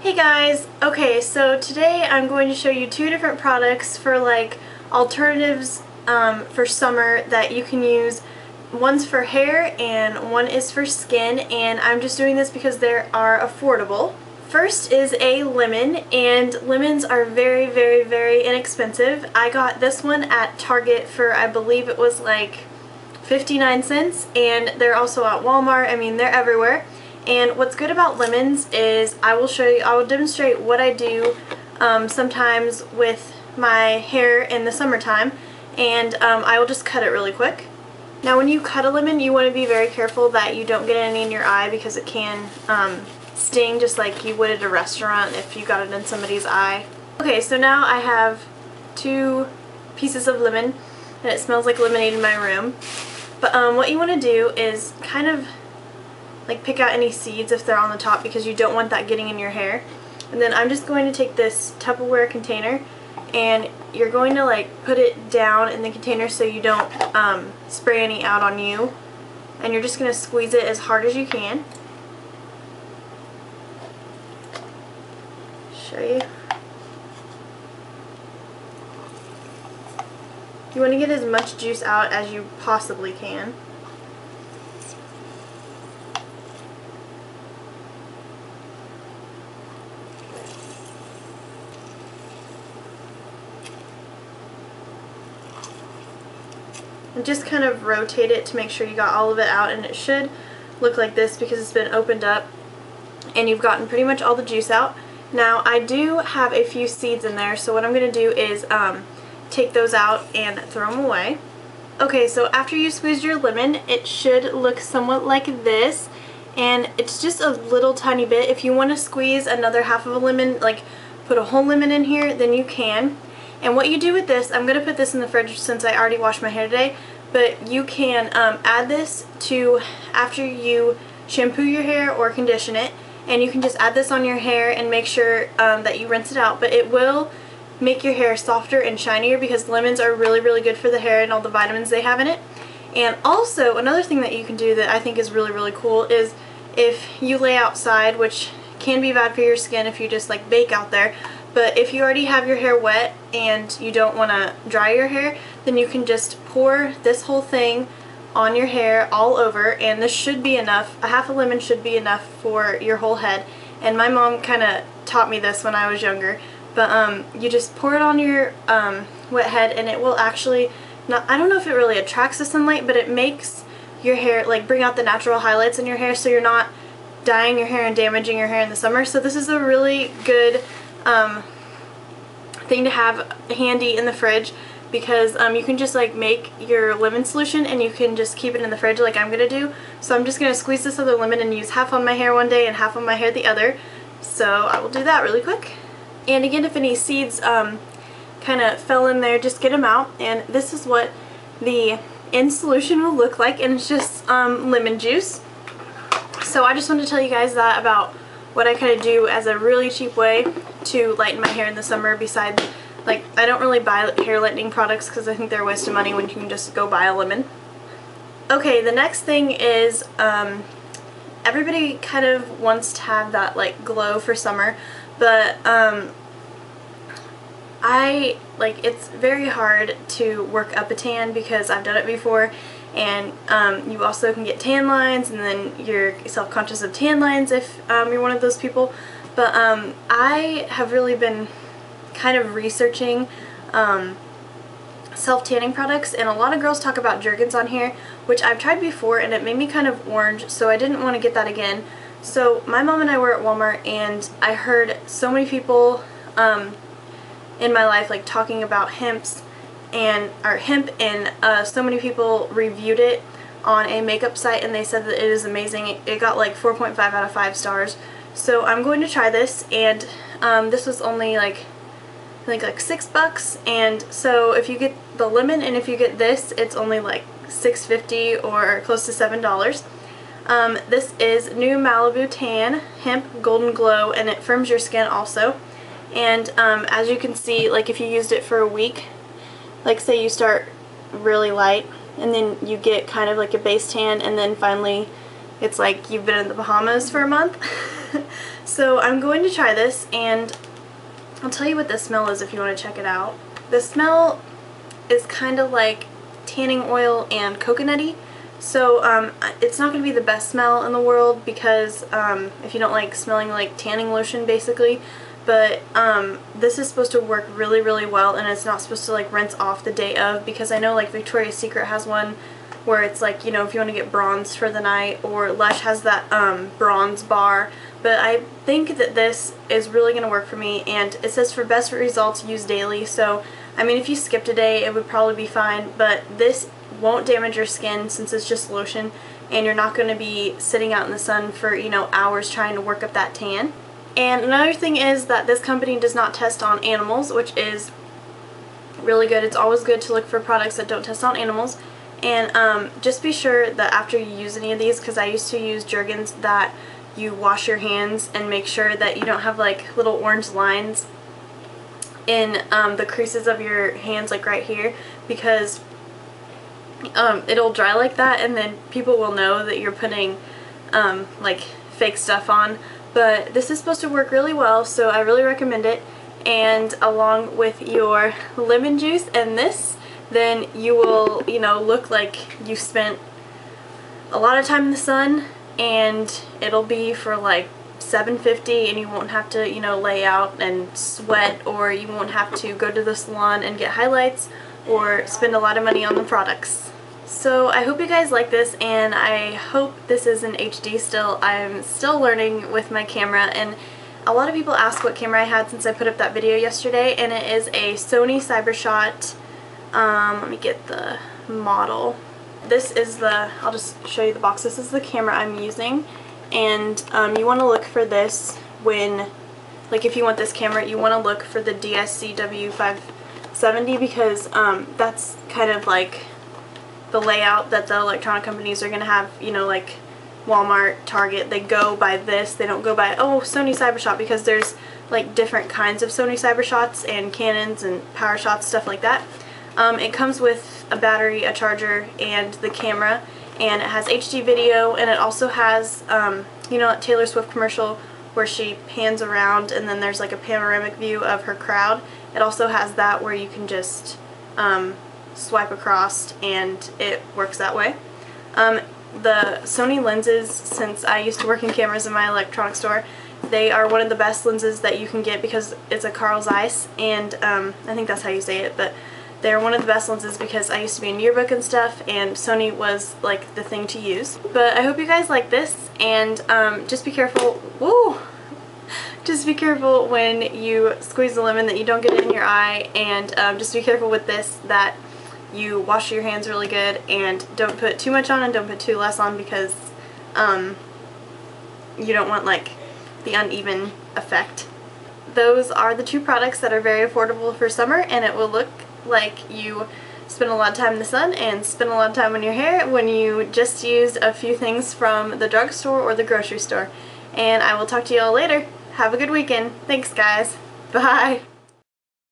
Hey guys! Okay, so today I'm going to show you two different products for like alternatives for summer that you can use. One's for hair and one is for skin, and I'm just doing this because they are affordable. First is a lemon, and lemons are very, very, very inexpensive. I got this one at Target for, I believe it was like 59 cents, and they're also at Walmart. I mean, they're everywhere. And what's good about lemons is I will demonstrate what I do sometimes with my hair in the summertime, and I will just cut it really quick. Now when you cut a lemon, you want to be very careful that you don't get any in your eye because it can sting just like you would at a restaurant if you got it in somebody's eye. Okay, so now I have two pieces of lemon and it smells like lemonade in my room. But what you want to do is kind of like pick out any seeds if they're on the top because you don't want that getting in your hair. And then I'm just going to take this Tupperware container and you're going to like put it down in the container so you don't spray any out on you. And you're just going to squeeze it as hard as you can. Show you. You want to get as much juice out as you possibly can. And just kind of rotate it to make sure you got all of it out, and it should look like this because it's been opened up and you've gotten pretty much all the juice out. Now I do have a few seeds in there, so what I'm going to do is take those out and throw them away. Okay, so after you squeeze your lemon, it should look somewhat like this, and it's just a little tiny bit. If you want to squeeze another half of a lemon, like put a whole lemon in here, then you can. And what you do with this, I'm going to put this in the fridge since I already washed my hair today, but you can add this to after you shampoo your hair or condition it, and you can just add this on your hair and make sure that you rinse it out. But it will make your hair softer and shinier because lemons are really, really good for the hair and all the vitamins they have in it. And also, another thing that you can do that I think is really, really cool is if you lay outside, which can be bad for your skin if you just like bake out there, but if you already have your hair wet and you don't want to dry your hair, then you can just pour this whole thing on your hair all over, and this should be enough. A half a lemon should be enough for your whole head. And my mom kind of taught me this when I was younger. But you just pour it on your wet head, and it will actually, I don't know if it really attracts the sunlight, but it makes your hair, like bring out the natural highlights in your hair so you're not dyeing your hair and damaging your hair in the summer. So this is a really good thing to have handy in the fridge because you can just like make your lemon solution and you can just keep it in the fridge like I'm gonna do. So I'm just gonna squeeze this other lemon and use half on my hair one day and half on my hair the other. So I will do that really quick. And again, if any seeds kind of fell in there, just get them out. And this is what the end solution will look like, and it's just lemon juice. So I just wanted to tell you guys that about what I kind of do as a really cheap way to lighten my hair in the summer. Besides, like, I don't really buy hair lightening products because I think they're a waste of money when you can just go buy a lemon. Okay, the next thing is everybody kind of wants to have that like glow for summer, but it's very hard to work up a tan because I've done it before, and you also can get tan lines, and then you're self-conscious of tan lines if you're one of those people. But I have really been kind of researching self-tanning products, and a lot of girls talk about Jergens on here, which I've tried before and it made me kind of orange, so I didn't want to get that again. So my mom and I were at Walmart, and I heard so many people in my life like talking about hemp, and so many people reviewed it on a makeup site and they said that it is amazing. It got like 4.5 out of 5 stars. So I'm going to try this, and this was only like I think like $6, and so if you get the lemon and if you get this, it's only like $6.50 or close to $7. This is New Malibu Tan Hemp Golden Glow, and it firms your skin also. And as you can see, like if you used it for a week, like say you start really light and then you get kind of like a base tan, and then finally it's like you've been in the Bahamas for a month. So I'm going to try this, and I'll tell you what the smell is if you want to check it out. The smell is kind of like tanning oil and coconutty. So it's not going to be the best smell in the world because if you don't like smelling like tanning lotion basically, but this is supposed to work really, really well, and it's not supposed to like rinse off the day of, because I know like Victoria's Secret has one where it's like, you know, if you want to get bronzed for the night, or Lush has that bronze bar, but I think that this is really going to work for me, and it says for best results use daily, so I mean if you skipped a day it would probably be fine, but this won't damage your skin since it's just lotion, and you're not going to be sitting out in the sun for, you know, hours trying to work up that tan. And another thing is that this company does not test on animals, which is really good. It's always good to look for products that don't test on animals. And just be sure that after you use any of these, because I used to use Jergens, that you wash your hands and make sure that you don't have like little orange lines in the creases of your hands, like right here, because it'll dry like that, and then people will know that you're putting like fake stuff on. But this is supposed to work really well, so I really recommend it. And along with your lemon juice and this, then you will, you know, look like you spent a lot of time in the sun, and it'll be for like $7.50, and you won't have to, you know, lay out and sweat, or you won't have to go to the salon and get highlights or spend a lot of money on the products. So I hope you guys like this, and I hope this is in HD still. I'm still learning with my camera, and a lot of people ask what camera I had since I put up that video yesterday, and it is a Sony Cybershot. Let me get the model. This is the, I'll just show you the box. This is the camera I'm using, and you want to look for this when, like if you want this camera, you want to look for the DSCW570, because that's kind of like the layout that the electronic companies are going to have, you know, like Walmart, Target. They go by this. They don't go by, oh, Sony Cybershot, because there's like different kinds of Sony Cybershots and Canons and PowerShots, stuff like that. It comes with a battery, a charger, and the camera, and it has HD video, and it also has, you know, that Taylor Swift commercial where she pans around and then there's like a panoramic view of her crowd. It also has that where you can just swipe across and it works that way. The Sony lenses, since I used to work in cameras in my electronics store, they are one of the best lenses that you can get because it's a Carl Zeiss, and I think that's how you say it, but they're one of the best lenses because I used to be in yearbook and stuff, and Sony was like the thing to use. But I hope you guys like this, and just be careful. Woo! Just be careful when you squeeze the lemon that you don't get it in your eye, and just be careful with this that you wash your hands really good, and don't put too much on and don't put too less on, because you don't want like the uneven effect. Those are the two products that are very affordable for summer, and it will look like you spend a lot of time in the sun and spend a lot of time on your hair when you just used a few things from the drugstore or the grocery store. And I will talk to you all later. Have a good weekend. Thanks guys. Bye.